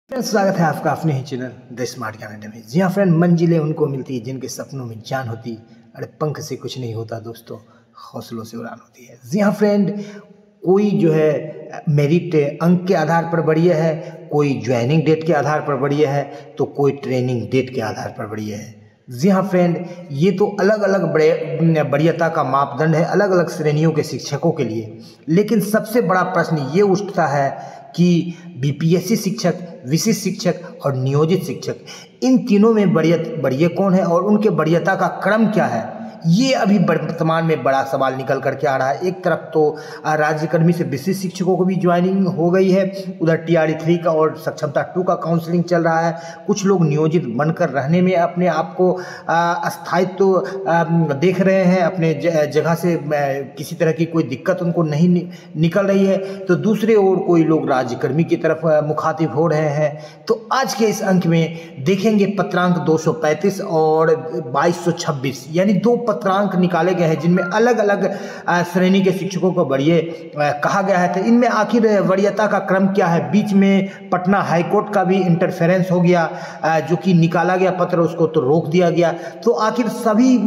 Friends, स्वागत है आपका अपने ही चैनल द स्मार्ट कैनेडा में। जी हाँ फ्रेंड, मंजिलें उनको मिलती है जिनके सपनों में जान होती। अरे पंख से कुछ नहीं होता दोस्तों, हौसलों से उड़ान होती है। जी हाँ फ्रेंड, कोई जो है मेरिट अंक के आधार पर बढ़िया है, कोई ज्वाइनिंग डेट के आधार पर बढ़िया है, तो कोई ट्रेनिंग डेट के आधार पर बढ़िया है। जी हाँ फ्रेंड, ये तो अलग अलग वरीयता का मापदंड है अलग अलग श्रेणियों के शिक्षकों के लिए। लेकिन सबसे बड़ा प्रश्न ये उठता है कि बीपीएससी शिक्षक, विशिष्ट शिक्षक और नियोजित शिक्षक, इन तीनों में बढ़िया कौन है और उनके बढ़ियता का क्रम क्या है? ये अभी वर्तमान में बड़ा सवाल निकल करके आ रहा है। एक तरफ तो राज्यकर्मी से विशिष्ट शिक्षकों को भी ज्वाइनिंग हो गई है, उधर टीआरई 3 का और सक्षमता 2 का काउंसलिंग चल रहा है। कुछ लोग नियोजित बनकर रहने में अपने आप को स्थायित्व देख रहे हैं, अपने जगह से किसी तरह की कोई दिक्कत उनको नहीं निकल रही है, तो दूसरे ओर कोई लोग राज्यकर्मी की तरफ मुखातिब हो रहे हैं। तो आज के इस अंक में देखेंगे पत्रांक 235 और 2226, यानी दो पत्रांक निकाले गए हैं जिनमें अलग अलग श्रेणी के शिक्षकों को बढ़िया कहा गया है। तो इनमें आखिर वरीयता का क्रम क्या है? बीच में पटना हाईकोर्ट का भी इंटरफेरेंस हो गया, जो कि निकाला गया पत्र उसको तो रोक दिया गया। तो आखिर सभी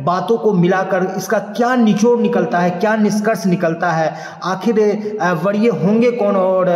बातों को मिलाकर इसका क्या निचोड़ निकलता है, क्या निष्कर्ष निकलता है? आखिर वरीय होंगे कौन और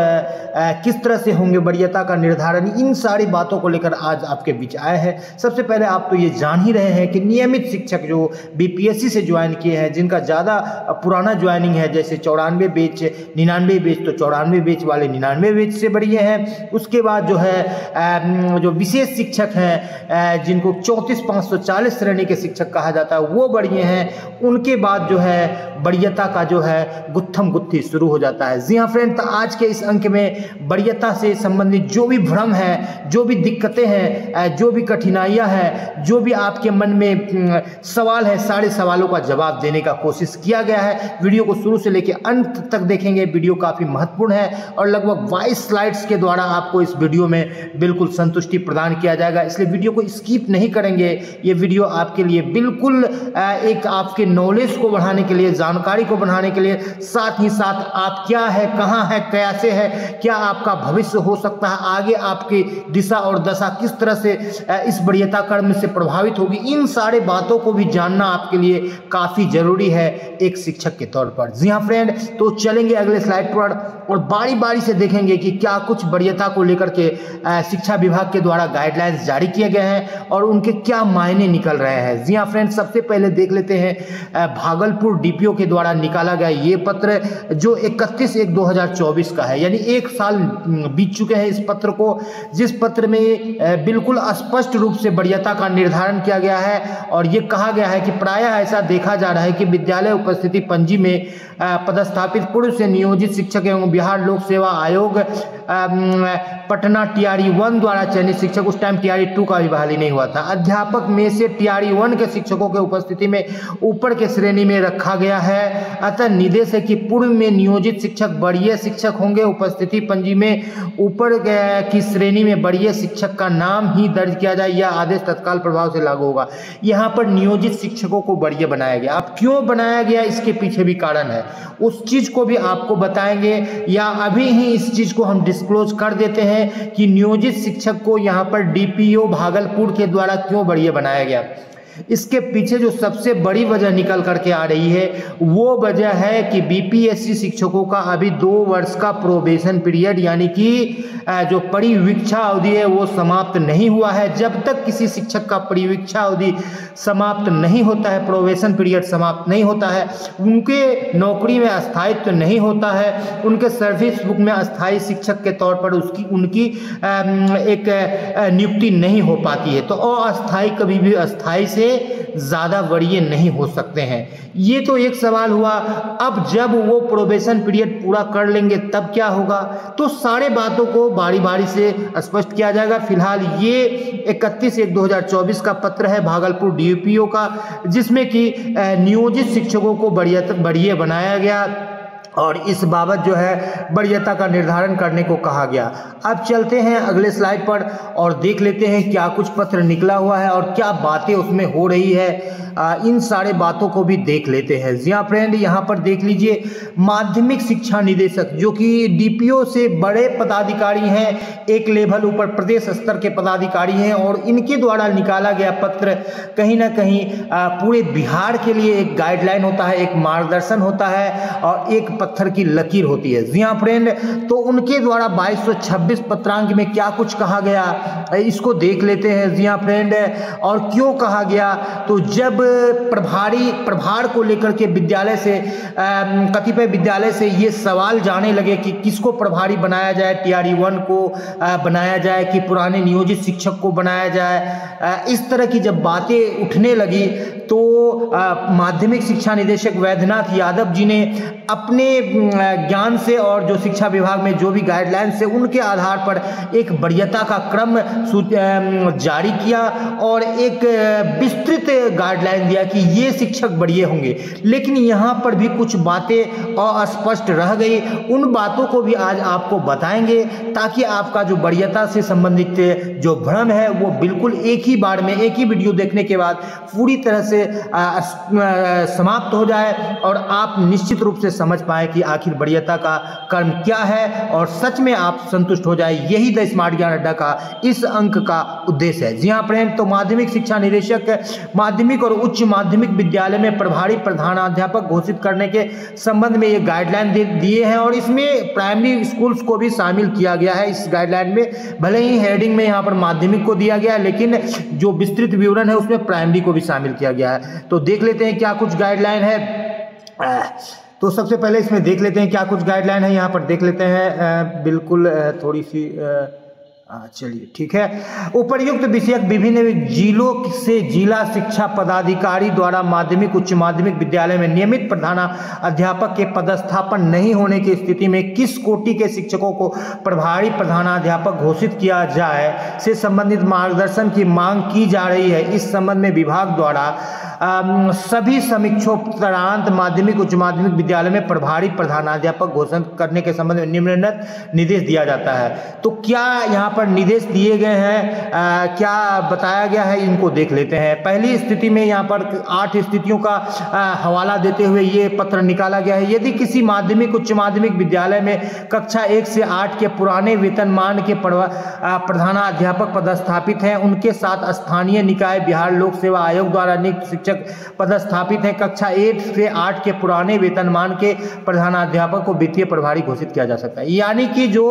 किस तरह से होंगे वरीयता का निर्धारण? इन सारी बातों को लेकर आज आपके बीच आए हैं। सबसे पहले आप तो ये जान ही रहे हैं कि नियमित शिक्षक जो बीपीएससी से ज्वाइन किए हैं, जिनका ज़्यादा पुराना ज्वाइनिंग है, जैसे 94 बैच 99 बैच, तो 94 बैच वाले 99 बैच से बढ़िया हैं। उसके बाद जो है जो विशेष शिक्षक हैं, जिनको 34,540 श्रेणी के शिक्षक कहा जाता है, वो बढ़िया हैं। उनके बाद जो है बढ़ियता का जो है गुत्थम गुत्थी शुरू हो जाता है। जी हाँ फ्रेंड, तो आज के इस अंक में बढ़ियता से संबंधित जो भी भ्रम है, जो भी दिक्कतें हैं, जो भी कठिनाइयाँ हैं, जो भी आपके मन में सवाल है, सारे सवालों का जवाब देने का कोशिश किया गया है। वीडियो को शुरू से लेकर अंत तक देखेंगे। वीडियो काफ़ी महत्वपूर्ण है और लगभग 22 स्लाइड्स के द्वारा आपको इस वीडियो में बिल्कुल संतुष्टि प्रदान किया जाएगा, इसलिए वीडियो को स्किप नहीं करेंगे। ये वीडियो आपके लिए बिल्कुल एक आपके नॉलेज को बढ़ाने के लिए, जानकारी को बढ़ाने के लिए, साथ ही साथ आप क्या है, कहाँ है, कैसे है, क्या आपका भविष्य हो सकता है, आगे आपकी दिशा और दशा किस तरह से इस बढ़ियता कर्म से प्रभावित होगी, इन सारे बातों को भी जानना आपके लिए काफी जरूरी है एक शिक्षक के तौर पर। जी हाँ फ्रेंड, तो चलेंगे अगले स्लाइड पर और बारी बारी से देखेंगे कि क्या कुछ वरीयता को लेकर के शिक्षा विभाग के द्वारा गाइडलाइंस जारी किए गए हैं और उनके क्या मायने निकल रहे हैं। जी हाँ फ्रेंड, सबसे पहले देख लेते हैं भागलपुर डीपीओ के द्वारा निकाला गया ये पत्र, जो 31/1/2024 का है, यानी एक साल बीत चुके हैं इस पत्र को, जिस पत्र में बिल्कुल स्पष्ट रूप से वरीयता का निर्धारण किया गया है। और ये कहा गया है कि प्रायः ऐसा देखा जा रहा है कि विद्यालय उपस्थिति पंजी में पदस्थापित पूर्व से नियोजित शिक्षक एवं बिहार लोक सेवा आयोग पटना टीआरई 1 द्वारा चयनित शिक्षक, उस टाइम टीआरई 2 का भी बहाली नहीं हुआ था, अध्यापक में से टीआरई 1 के शिक्षकों के उपस्थिति में ऊपर के श्रेणी में रखा गया है। अतः निर्देश है कि पूर्व में नियोजित शिक्षक बढ़िया शिक्षक होंगे। उपस्थिति पंजी में ऊपर की श्रेणी में बढ़िया शिक्षक का नाम ही दर्ज किया जाए, यह आदेश तत्काल प्रभाव से लागू होगा। यहाँ पर नियोजित शिक्षकों को बढ़िया बनाया गया। अब क्यों बनाया गया, इसके पीछे भी कारण है, उस चीज को भी आपको बताएंगे, या अभी ही इस चीज को हम डिस्क्लोज कर देते हैं कि नियोजित शिक्षक को यहाँ पर डीपीओ भागलपुर के द्वारा क्यों बढ़िया बनाया गया। इसके पीछे जो सबसे बड़ी वजह निकल करके आ रही है वो वजह है कि बीपीएससी शिक्षकों का अभी 2 वर्ष का प्रोबेशन पीरियड, यानी कि जो परिवीक्षा अवधि है वो समाप्त नहीं हुआ है। जब तक किसी शिक्षक का परिवीक्षा अवधि समाप्त नहीं होता है, प्रोबेशन पीरियड समाप्त नहीं होता है, उनके नौकरी में स्थायित्व नहीं होता है, उनके सर्विस बुक में अस्थायी शिक्षक के तौर पर उनकी एक नियुक्ति नहीं हो पाती है। तो अस्थायी कभी भी अस्थायी से ज्यादा वरीय नहीं हो सकते हैं। ये तो एक सवाल हुआ। अब जब वो प्रोबेशन पीरियड पूरा कर लेंगे तब क्या होगा, तो सारे बातों को बारी बारी से स्पष्ट किया जाएगा। फिलहाल ये 31/1/2024 का पत्र है भागलपुर डीपीओ का, जिसमें कि नियोजित शिक्षकों को बढ़िया बनाया गया। और इस बाबत जो है वरीयता का निर्धारण करने को कहा गया। अब चलते हैं अगले स्लाइड पर और देख लेते हैं क्या कुछ पत्र निकला हुआ है और क्या बातें उसमें हो रही है। इन सारे बातों को भी देख लेते हैं। जी हाँ फ्रेंड, यहाँ पर देख लीजिए, माध्यमिक शिक्षा निदेशक जो कि डीपीओ से बड़े पदाधिकारी हैं, एक लेवल ऊपर प्रदेश स्तर के पदाधिकारी हैं, और इनके द्वारा निकाला गया पत्र कहीं ना कहीं पूरे बिहार के लिए एक गाइडलाइन होता है, एक मार्गदर्शन होता है और एक पत्थर की लकीर होती है। जी हाँ फ्रेंड, तो उनके द्वारा 2226 पत्रांक में क्या कुछ कहा गया इसको देख लेते हैं। जी हाँ फ्रेंड, और क्यों कहा गया, तो जब प्रभार को लेकर के विद्यालय से कतिपय विद्यालय से ये सवाल जाने लगे कि किसको प्रभारी बनाया जाए, TRE 1 को बनाया जाए कि पुराने नियोजित शिक्षक को बनाया जाए, इस तरह की जब बातें उठने लगी तो माध्यमिक शिक्षा निदेशक वैद्यनाथ यादव जी ने अपने ज्ञान से और जो शिक्षा विभाग में जो भी गाइडलाइंस है उनके आधार पर एक वरीयता का क्रम जारी किया और एक विस्तृत गाइडलाइन दिया कि ये शिक्षक बढ़िया होंगे। लेकिन यहाँ पर भी कुछ बातें अस्पष्ट रह गई, उन बातों को भी आज आपको बताएंगे ताकि आपका जो वरीयता से संबंधित जो भ्रम है वो बिल्कुल एक ही बार में, एक ही वीडियो देखने के बाद पूरी तरह से समाप्त हो जाए और आप निश्चित रूप से समझ पाए कि आखिर वरीयता का कर्म क्या है और सच में आप संतुष्ट हो जाए। यही द स्मार्ट ज्ञान अड्डा का इस अंक का उद्देश्य है। जी हाँ फ्रेंड, तो माध्यमिक शिक्षा निदेशक माध्यमिक और उच्च माध्यमिक विद्यालय में प्रभारी प्रधानाध्यापक घोषित करने के संबंध में ये गाइडलाइन दिए हैं और इसमें प्राइमरी स्कूल्स को भी शामिल किया गया है इस गाइडलाइन में। भले ही हेडिंग में यहाँ पर माध्यमिक को दिया गया है लेकिन जो विस्तृत विवरण है उसमें प्राइमरी को भी शामिल किया गया है। तो देख लेते हैं क्या कुछ गाइडलाइन है। तो सबसे पहले इसमें देख लेते हैं क्या कुछ गाइडलाइन है, यहाँ पर देख लेते हैं। बिल्कुल थोड़ी सी चलिए ठीक है। उपर्युक्त विषयक विभिन्न जिलों से जिला शिक्षा पदाधिकारी द्वारा माध्यमिक उच्च माध्यमिक विद्यालय में नियमित प्रधानाध्यापक के पदस्थापन नहीं होने की स्थिति में किस कोटि के शिक्षकों को प्रभारी प्रधानाध्यापक घोषित किया जाए से संबंधित मार्गदर्शन की मांग की जा रही है। इस संबंध में विभाग द्वारा सभी समीक्षोपरांत माध्यमिक उच्च माध्यमिक विद्यालय में प्रभारी प्रधानाध्यापक घोषित करने के संबंध में निम्नलिखित निर्देश दिया जाता है। तो क्या यहाँ पर निर्देश दिए गए हैं, क्या बताया गया है, इनको देख लेते हैं। पहली स्थिति में यहाँ पर 8 स्थितियों का हवाला देते हुए ये पत्र निकाला गया है। यदि किसी माध्यमिक उच्च माध्यमिक विद्यालय में कक्षा 1 से 8 के पुराने वेतनमान के प्रधानाध्यापक पदस्थापित हैं, उनके साथ स्थानीय निकाय बिहार लोक सेवा आयोग द्वारा नियुक्त शिक्षक पदस्थापित हैं, कक्षा 1 से 8 के पुराने वेतनमान के प्रधानाध्यापक को वित्तीय प्रभारी घोषित किया जा सकता है। यानी कि जो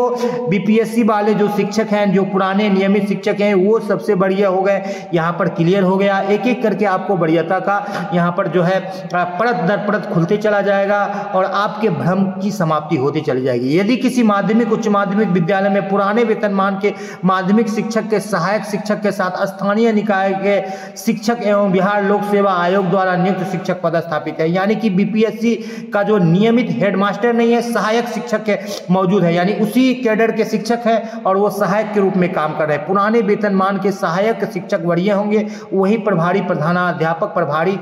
BPSC वाले जो शिक्षक हैं, जो पुराने नियमित शिक्षक हैं, वो सबसे बढ़िया हो गए। यहाँ पर क्लियर हो गया, एक एक करके आपको वरीयता का यहाँ पर जो है परत दर परत खुलते चला जाएगा और आपके भ्रम की समाप्ति होती चली जाएगी। यदि किसी माध्यमिक उच्च माध्यमिक विद्यालय में पुराने वेतनमान के माध्यमिक शिक्षक के सहायक शिक्षक के साथ स्थानीय निकाय के शिक्षक एवं बिहार लोक सेवा आयोग द्वारा नियुक्त शिक्षक पदस्थापित है, यानी कि BPSC का जो नियमित हेडमास्टर नहीं है, सहायक शिक्षक मौजूद है, यानी उसी कैडर के शिक्षक हैं और वो सहायक के रूप में काम कर रहे हैं। पुराने वेतनमान के सहायक शिक्षक वरीय होंगे, वही प्रभारी प्रधानाध्यापक प्रभारी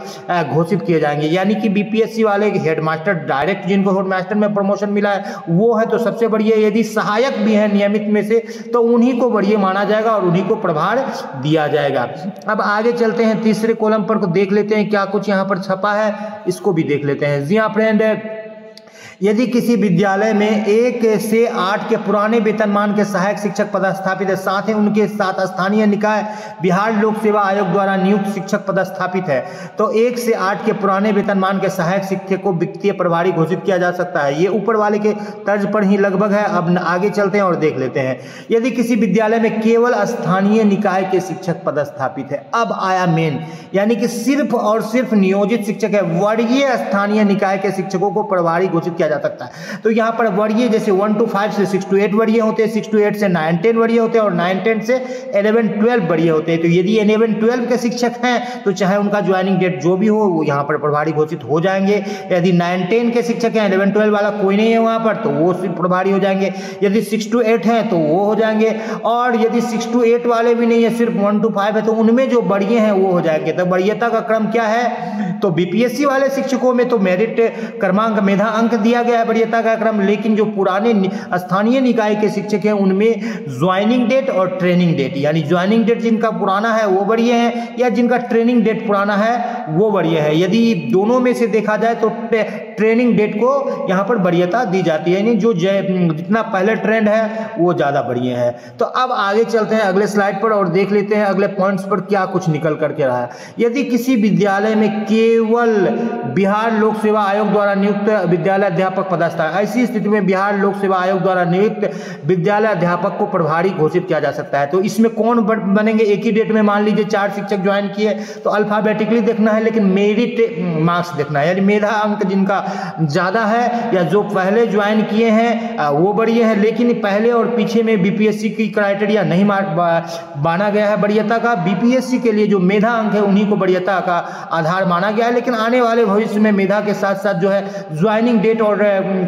घोषित किए जाएंगे। यानी कि BPSC वाले हेडमास्टर डायरेक्ट, जिनको हेडमास्टर में प्रमोशन मिला है वो है तो सबसे बढ़िया। यदि सहायक भी है नियमित में से तो उन्हीं को वरीय माना जाएगा और उन्हीं को प्रभार दिया जाएगा। अब आगे चलते हैं, तीसरे कॉलम पर देख लेते हैं क्या कुछ यहाँ पर छपा है, इसको भी देख लेते हैं। जी हाँ फ्रेंड, यदि किसी विद्यालय में 1 से 8 के पुराने वेतनमान के सहायक शिक्षक पदस्थापित है, साथ ही उनके साथ स्थानीय निकाय बिहार लोक सेवा आयोग द्वारा नियुक्त शिक्षक पदस्थापित है, तो 1 से 8 के पुराने वेतनमान के सहायक शिक्षक को वित्तीय प्रभारी घोषित किया जा सकता है। ये ऊपर वाले के तर्ज पर ही लगभग है। अब आगे चलते हैं और देख लेते हैं। यदि किसी विद्यालय में केवल स्थानीय निकाय के शिक्षक पदस्थापित है, अब आया मेन, यानी कि सिर्फ और सिर्फ नियोजित शिक्षक है, वरीय स्थानीय निकाय के शिक्षकों को प्रभारी घोषित किया जा सकता है। तो यहाँ पर वरीय जैसे 1 to 5 से 6 to 8 वरीय होते हैं, 6 to 8 से 9 10 वरीय होते हैं और 9 10 से 11 12 वरीय होते हैं। तो यदि 11 12 के शिक्षक हैं तो चाहे उनका ज्वाइनिंग डेट जो भी हो वो यहाँ पर प्रभारी घोषित हो जाएंगे। यदि 9 10 के शिक्षक हैं, 11 12 वाला कोई नहीं है वहाँ पर, तो वो सिर्फ प्रभारी हो जाएंगे। यदि 6 to 8 हैं तो वो हो जाएंगे, और यदि 6 to 8 वाले भी नहीं है, सिर्फ 1 to 5 है, तो उनमें जो वरीय हैं वो हो जाएंगे। तो वरीयता का क्रम क्या है, तो BPSC वाले शिक्षकों में तो मेरिट क्रमांक मेधा अंक दिया दिया गया है वरीयता का क्रम, लेकिन जो पुराने स्थानीय निकाय के शिक्षक हैं उनमें ज्वाइनिंग डेट और ट्रेनिंग डेट, यानी ज्वाइनिंग डेट जिनका पुराना है वो वरीय है या जिनका ट्रेनिंग डेट पुराना है वो वरीय है। यदि दोनों में से देखा जाए तो ट्रेनिंग डेट को यहाँ पर वरीयता दी जाती है, यानी जो जितना पहले ट्रेंड है वो ज़्यादा वरीय है। तो अब आगे चलते हैं अगले स्लाइड पर और देख लेते हैं अगले पॉइंट्स पर क्या कुछ निकल करके रहा है। यदि किसी विद्यालय में केवल बिहार लोक सेवा आयोग द्वारा नियुक्त विद्यालय अध्यापक पदस्थ है, ऐसी स्थिति में बिहार लोक सेवा आयोग द्वारा नियुक्त विद्यालय अध्यापक को प्रभारी घोषित किया जा सकता है। तो इसमें कौन बनेंगे? एक ही डेट में मान लीजिए 4 शिक्षक ज्वाइन किए तो अल्फाबेटिकली देखना है, लेकिन मेरिट मार्क्स देखना है, यानी मेधा अंक जिनका ज़्यादा है या जो पहले ज्वाइन किए हैं वो वरीय है, लेकिन पहले और पीछे में बीपीएससी की क्राइटेरिया नहीं माना गया है वरीयता का। बीपीएससी के लिए जो मेधा अंक है उन्हीं को वरीयता का आधार माना गया है, लेकिन आने वाले भविष्य में मेधा के साथ साथ जो है ज्वाइनिंग डेट और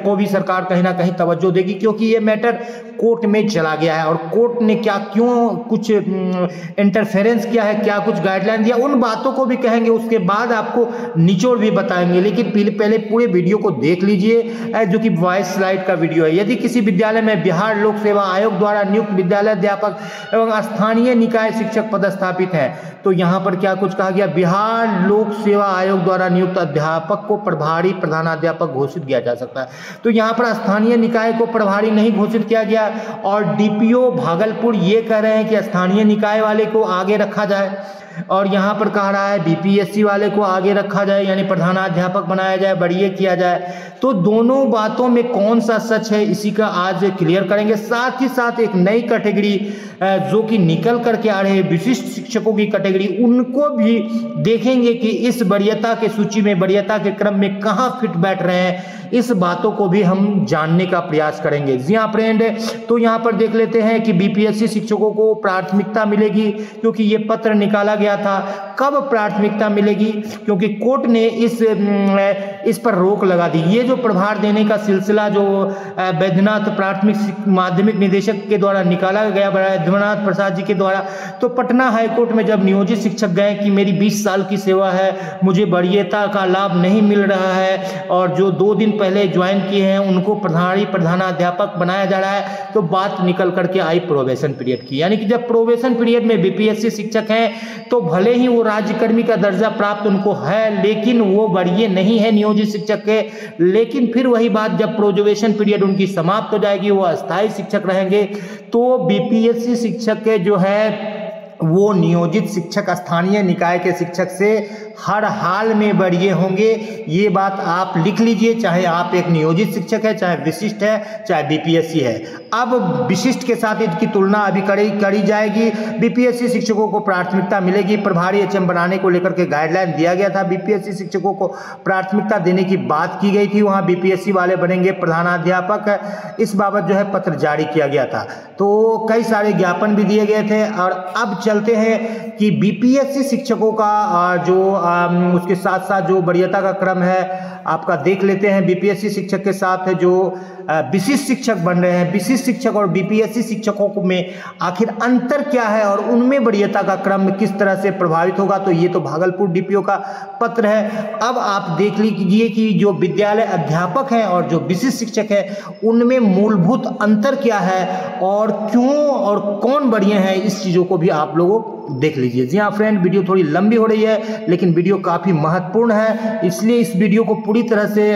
को भी सरकार कहीं ना कहीं तवज्जो देगी, क्योंकि ये मैटर कोर्ट में चला गया है और कोर्ट ने क्यों कुछ इंटरफेरेंस किया है, क्या कुछ गाइडलाइन दिया, उन बातों को भी कहेंगे, उसके बाद आपको निचोड़ भी बताएंगे। लेकिन पहले पूरे वीडियो को देख लीजिए जो कि वॉइस स्लाइड का वीडियो है। यदि किसी विद्यालय में बिहार लोक सेवा आयोग द्वारा नियुक्त विद्यालय अध्यापक एवं स्थानीय निकाय शिक्षक पदस्थापित हैं, तो यहाँ पर क्या कुछ कहा गया? बिहार लोक सेवा आयोग द्वारा नियुक्त अध्यापक को प्रभारी प्रधानाध्यापक घोषित किया जा सकता है। तो यहाँ पर स्थानीय निकाय को प्रभारी नहीं घोषित किया गया और डीपीओ भागलपुर ये कह रहे हैं कि स्थानीय निकाय वाले को आगे रखा जाए और यहाँ पर कह रहा है बीपीएससी वाले को आगे रखा जाए, यानी प्रधानाध्यापक बनाया जाए, वरीय किया जाए। तो दोनों बातों में कौन सा सच है इसी का आज क्लियर करेंगे। साथ ही साथ एक नई कैटेगरी जो कि निकल करके आ रहे हैं विशिष्ट शिक्षकों की कैटेगरी, उनको भी देखेंगे कि इस वरीयता के सूची में वरीयता के क्रम में कहाँ फिट बैठ रहे हैं, इस बातों को भी हम जानने का प्रयास करेंगे। जी हाँ फ्रेंड, तो यहाँ पर देख लेते हैं कि बीपीएससी शिक्षकों को प्राथमिकता मिलेगी, क्योंकि ये पत्र निकाला गया था। कब प्राथमिकता मिलेगी? क्योंकि कोर्ट ने इस पर रोक लगा दी। ये जो प्रभार देने का सिलसिला जो बैद्यनाथ प्राथमिक माध्यमिक निदेशक के द्वारा निकाला गया, बैद्यनाथ प्रसाद जी के द्वारा, तो पटना हाईकोर्ट में जब नियोजित शिक्षक गए कि मेरी 20 साल की सेवा है, मुझे वरीयता का लाभ नहीं मिल रहा है और जो 2 दिन पहले ज्वाइन किए हैं उनको प्रधानाध्यापक बनाया जा रहा है, तो बात निकल करके आई प्रोबेशन पीरियड की। यानी कि जब प्रोबेशन पीरियड में बीपीएससी शिक्षक हैं तो भले ही वो राज्यकर्मी का दर्जा प्राप्त उनको है, लेकिन वो वरीय नहीं है नियोजित शिक्षक के। लेकिन फिर वही बात, जब प्रोबेशन पीरियड उनकी समाप्त हो जाएगी, वो अस्थायी शिक्षक रहेंगे, तो बीपीएससी शिक्षक के जो है वो नियोजित शिक्षक स्थानीय निकाय के शिक्षक से हर हाल में वरीय होंगे। ये बात आप लिख लीजिए, चाहे आप एक नियोजित शिक्षक है, चाहे विशिष्ट है, चाहे बीपीएससी है। अब विशिष्ट के साथ इसकी तुलना अभी करी जाएगी। बीपीएससी शिक्षकों को प्राथमिकता मिलेगी। प्रभारी एचएम बनाने को लेकर के गाइडलाइन दिया गया था, बीपीएससी शिक्षकों को प्राथमिकता देने की बात की गई थी। वहाँ बीपीएससी वाले बनेंगे प्रधानाध्यापक, इस बाबत जो है पत्र जारी किया गया था। तो कई सारे ज्ञापन भी दिए गए थे। और अब चलते हैं कि बीपीएससी शिक्षकों का जो उसके साथ साथ जो वरीयता का क्रम है आपका देख लेते हैं। बीपीएससी शिक्षक के साथ जो विशिष्ट शिक्षक बन रहे हैं, विशिष्ट शिक्षक और बीपीएससी शिक्षकों में आखिर अंतर क्या है और उनमें वरीयता का क्रम किस तरह से प्रभावित होगा, तो ये तो भागलपुर डीपीओ का पत्र है। अब आप देख लीजिए कि जो विद्यालय अध्यापक हैं और जो विशिष्ट शिक्षक है उनमें मूलभूत अंतर क्या है और क्यों और कौन वरीय है, इस चीज़ों को भी आप लोगों देख लीजिए। जी हाँ फ्रेंड, वीडियो थोड़ी लंबी हो रही है लेकिन वीडियो काफ़ी महत्वपूर्ण है, इसलिए इस वीडियो को पूरी तरह से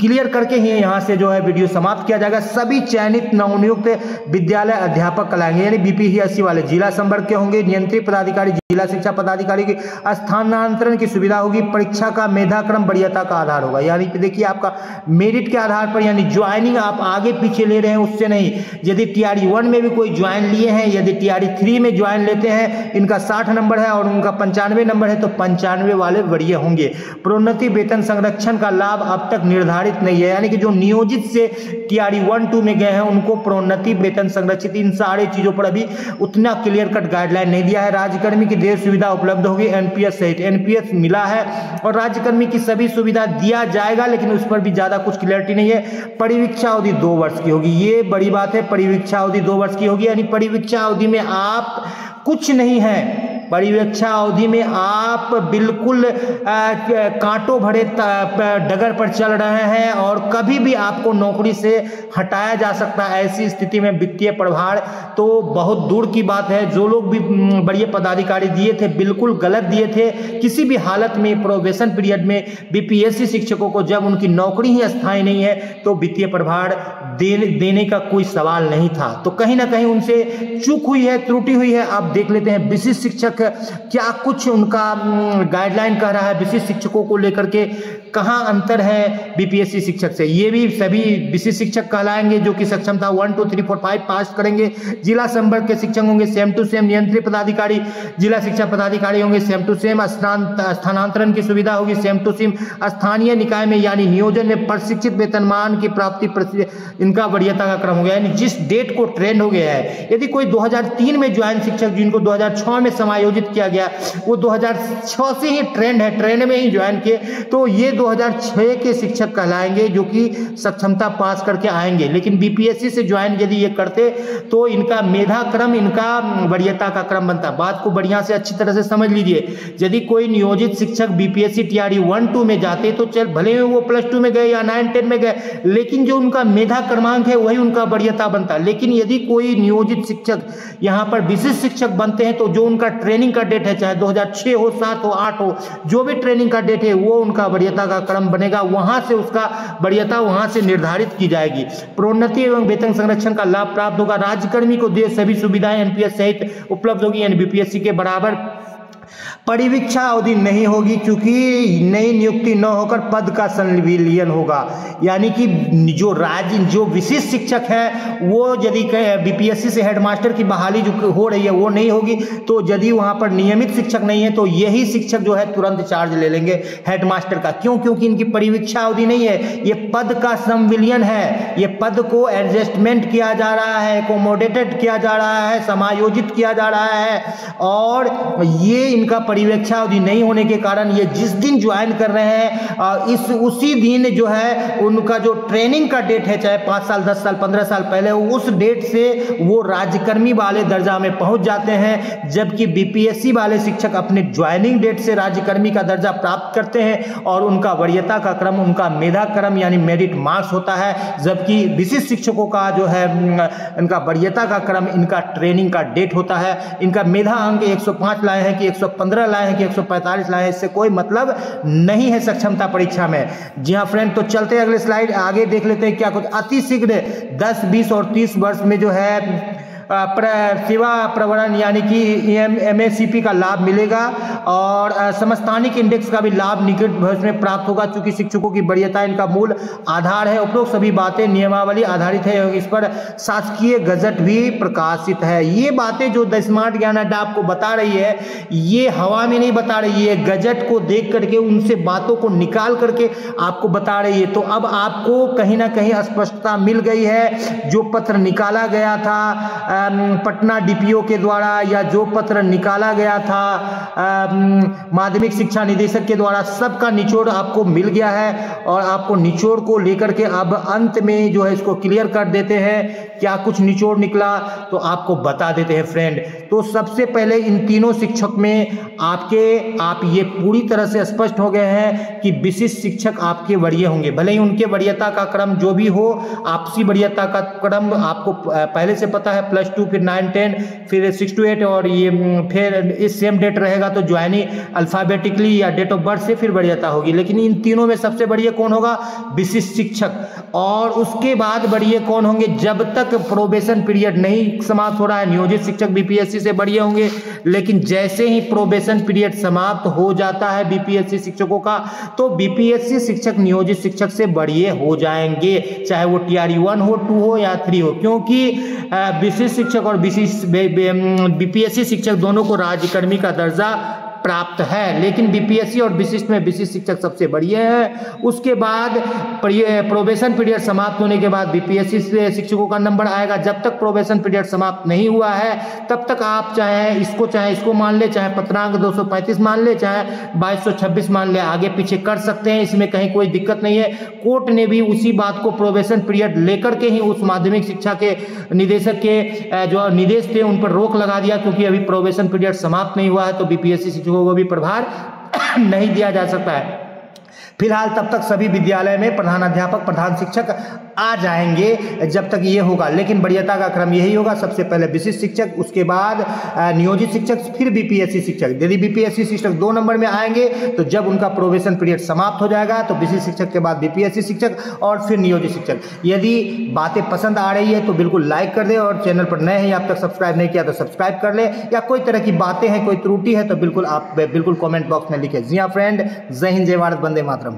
क्लियर करके ही यहाँ से जो है वीडियो समाप्त किया जाएगा। सभी चयनित नवनियुक्त विद्यालय अध्यापक कहलाएंगे, यानी बीपीएससी वाले जिला संवर्ग के होंगे। नियंत्रित पदाधिकारी जिला शिक्षा पदाधिकारी की स्थानांतरण की सुविधा होगी। परीक्षा का मेधाक्रम वरीयता का आधार होगा, यानी कि देखिए आपका मेरिट के आधार पर, यानी ज्वाइनिंग आप आगे पीछे ले रहे हैं उससे नहीं। यदि टीआरई 1 में भी कोई ज्वाइन लिए हैं, यदि टीआरई 3 में ज्वाइन लेते हैं, इनका 60 नंबर है और उनका 95 नंबर है, तो 95 वाले वरीय होंगे। प्रोन्नति वेतन संरक्षण का लाभ अब तक निर्धारित नहीं है, यानी कि जो नियोजित से टीआरई 1-2 में गए हैं उनको प्रोन्नति वेतन संरक्षित, इन सारे चीजों पर अभी उतना क्लियर कट गाइडलाइन नहीं दिया है। राज्यकर्मी की देय सुविधा उपलब्ध होगी एनपीएस सहित, एनपीएस मिला है और राज्यकर्मी की सभी सुविधा दिया जाएगा, लेकिन उस पर भी ज्यादा कुछ क्लियरिटी नहीं है। परिवीक्षा अवधि 2 वर्ष की होगी, ये बड़ी बात है। परिवीक्षा अवधि 2 वर्ष की होगी, यानी परिवीक्षा अवधि में आप कुछ नहीं है, परीक्षा अवधि में आप बिल्कुल कांटों भरे डगर पर चल रहे हैं और कभी भी आपको नौकरी से हटाया जा सकता है। ऐसी स्थिति में वित्तीय प्रभार तो बहुत दूर की बात है। जो लोग भी बड़े पदाधिकारी दिए थे बिल्कुल गलत दिए थे। किसी भी हालत में प्रोबेशन पीरियड में बीपीएससी शिक्षकों को जब उनकी नौकरी ही अस्थायी नहीं है तो वित्तीय प्रभार देने का कोई सवाल नहीं था। तो कहीं ना कहीं उनसे चूक हुई है, त्रुटि हुई है। आप देख लेते हैं विशिष्ट शिक्षक क्या कुछ उनका गाइडलाइन कह रहा है, विशिष्ट शिक्षकों को लेकर के कहाँ अंतर है बीपीएससी शिक्षक से। ये भी सभी विशिष्ट शिक्षक कहलाएंगे जो कि सक्षमता 1 2 3 4 5 पास करेंगे। जिला संवर्ग के शिक्षक होंगे सेम टू सेम। नियंत्रित पदाधिकारी जिला शिक्षा पदाधिकारी होंगे सेम टू सेम। स्थानांतरण की सुविधा होगी सेम टू सेम। स्थानीय निकाय में यानी नियोजन में प्रशिक्षित वेतनमान की प्राप्ति इनका वरीयता का क्रम हो गया, यानी जिस डेट को ट्रेंड हो गया है। यदि कोई 2003 में ज्वाइन शिक्षक जिनको 2006 में समायोजित किया गया वो 2006 से ही ट्रेंड है, ट्रेंड में ही ज्वाइन किए, तो ये 2006 के शिक्षक कहलाएंगे जो कि सक्षमता पास करके आएंगे। लेकिन बीपीएससी से ज्वाइन यदि ये करते तो इनका मेधा क्रम, इनका वरीयता का क्रम बनता। बात को बढ़िया से अच्छी तरह से समझ लीजिए। यदि कोई नियोजित शिक्षक बीपीएससी टीआरई 1 2 में जाते तो चल भले ही वो +2 में गए या 9 10 में गए, लेकिन जो उनका मेधा क्रमांक है वही उनका वरीयता बनता। लेकिन यदि कोई नियोजित शिक्षक यहाँ पर विशिष्ट शिक्षक बनते हैं तो जो उनका ट्रेनिंग का डेट है, चाहे 2006 हो, 7 हो, 8 हो, जो भी ट्रेनिंग का डेट है वो उनका वरीयता का क्रम बनेगा। वहां से उसका वरीयता वहां से निर्धारित की जाएगी। प्रोन्नति एवं वेतन संरक्षण का लाभ प्राप्त होगा। राज्यकर्मी को दे सभी सुविधाएं एनपीएस सहित उपलब्ध होगी, यानी बीपीएससी के बराबर। परिवीक्षा अवधि नहीं होगी क्योंकि नई नियुक्ति न होकर पद का संविलियन होगा, यानी कि जो विशिष्ट शिक्षक है वो यदि बीपीएससी से हेडमास्टर की बहाली जो हो रही है वो नहीं होगी, तो यदि वहां पर नियमित शिक्षक नहीं है तो यही शिक्षक जो है तुरंत चार्ज ले लेंगे हेडमास्टर का। क्यों? क्योंकि इनकी परिवीक्षा अवधि नहीं है, ये पद का संविलियन है। ये पद को एडजस्टमेंट किया जा रहा है, एकोमोडेटेड किया जा रहा है, समायोजित किया जा रहा है, और ये इनका परिवीक्षा अवधि नहीं होने के कारण ये जिस दिन ज्वाइन कर रहे हैं उसी दिन जो है उनका जो ट्रेनिंग का डेट है, चाहे 5 साल 10 साल 15 साल पहले, उस डेट से वो राज्यकर्मी वाले दर्जा में पहुंच जाते हैं। जबकि बीपीएससी वाले शिक्षक अपने ज्वाइनिंग डेट से राज्यकर्मी का दर्जा प्राप्त करते हैं और उनका वरीयता का क्रम, उनका मेधा क्रम यानी मेरिट मार्क्स होता है। जबकि विशिष्ट शिक्षकों का जो है इनका वरीयता का क्रम, इनका ट्रेनिंग का डेट होता है। इनका मेधा अंक 105 लाए हैं कि 115 लाए हैं कि 145 लाए हैं, इससे कोई मतलब नहीं है सक्षमता परीक्षा में। जी हाँ फ्रेंड, तो चलते हैं अगले स्लाइड, आगे देख लेते हैं क्या कुछ। अति शीघ्र 10 20 और 30 वर्ष में जो है सेवा प्रवरण यानी कि एमएससीपी का लाभ मिलेगा और समस्थानिक इंडेक्स का भी लाभ निकट भविष्य में प्राप्त होगा, क्योंकि शिक्षकों की वरीयता इनका मूल आधार है। उपरोक्त सभी बातें नियमावली आधारित है, इस पर शासकीय गजट भी प्रकाशित है। ये बातें जो द स्मार्ट ज्ञान अड्डा आपको बता रही है ये हवा में नहीं बता रही है, गजट को देख करके उनसे बातों को निकाल करके आपको बता रही है। तो अब आपको कहीं ना कहीं स्पष्टता मिल गई है। जो पत्र निकाला गया था पटना डीपीओ के द्वारा, या जो पत्र निकाला गया था माध्यमिक शिक्षा निदेशक के द्वारा, सबका निचोड़ आपको मिल गया है। और आपको निचोड़ को लेकर के अब अंत में जो है इसको क्लियर कर देते हैं। क्या कुछ निचोड़ निकला तो आपको बता देते हैं फ्रेंड। तो सबसे पहले इन तीनों शिक्षक में आप ये पूरी तरह से स्पष्ट हो गए हैं कि विशिष्ट शिक्षक आपके वरीय होंगे। भले ही उनके वरीयता का क्रम जो भी हो, आपसी वरीयता का क्रम आपको पहले से पता है, +2 फिर 9 10 फिर 6 to 8, और ये फिर इस सेम डेट रहेगा तो ज्वाइनिंग अल्फाबेटिकली या डेट ऑफ बर्थ से फिर वरीयता होगी। लेकिन इन तीनों में सबसे बढ़िया कौन होगा? विशिष्ट शिक्षक। और उसके बाद बढ़िया कौन होंगे? जब तक प्रोबेशन पीरियड नहीं समाप्त हो रहा है नियोजित शिक्षक बीपीएससी से बढ़िया होंगे। लेकिन जैसे ही प्रोबेशन पीरियड समाप्त हो जाता है बीपीएससी शिक्षकों का, तो बीपीएससी शिक्षक नियोजित शिक्षक से बढ़िया हो जाएंगे, चाहे वो टीआरई 1 हो, 2 हो या 3 हो। क्योंकि विशिष्ट शिक्षक और बीपीएससी शिक्षक दोनों को राज्यकर्मी का दर्जा प्राप्त है। लेकिन बीपीएससी और विशिष्ट में विशिष्ट शिक्षक सबसे बढ़िया है। उसके बाद प्रोबेशन पीरियड समाप्त होने के बाद बीपीएससी शिक्षकों का नंबर आएगा। जब तक प्रोबेशन पीरियड समाप्त नहीं हुआ है तब तक आप चाहे इसको मान ले, चाहे पत्रांक 235 मान ले, चाहे 2226 मान ले, आगे पीछे कर सकते हैं, इसमें कहीं कोई दिक्कत नहीं है। कोर्ट ने भी उसी बात को प्रोबेशन पीरियड लेकर के ही उस माध्यमिक शिक्षा के निदेशक के जो निर्देश थे उन पर रोक लगा दिया, क्योंकि अभी प्रोबेशन पीरियड समाप्त नहीं हुआ है तो बीपीएससी शिक्षकों को भी प्रभार नहीं दिया जा सकता है। फिलहाल तब तक सभी विद्यालय में प्रधानाध्यापक प्रधान शिक्षक आ जाएंगे जब तक ये होगा, लेकिन वरीयता का क्रम यही होगा, सबसे पहले विशिष्ट शिक्षक, उसके बाद नियोजित शिक्षक, फिर बीपीएससी शिक्षक। यदि बीपीएससी शिक्षक 2 नंबर में आएंगे तो जब उनका प्रोबेशन पीरियड समाप्त हो जाएगा तो विशिष्ट शिक्षक के बाद बीपीएससी शिक्षक और फिर नियोजित शिक्षक। यदि बातें पसंद आ रही है तो बिल्कुल लाइक कर दे, और चैनल पर नए हैं, अब तक सब्सक्राइब नहीं किया तो सब्सक्राइब कर ले, या कोई तरह की बातें हैं, कोई त्रुटि है तो बिल्कुल आप कॉमेंट बॉक्स में लिखें। जी हाँ फ्रेंड, जय हिंद, जय भारत, वंदे मातरम।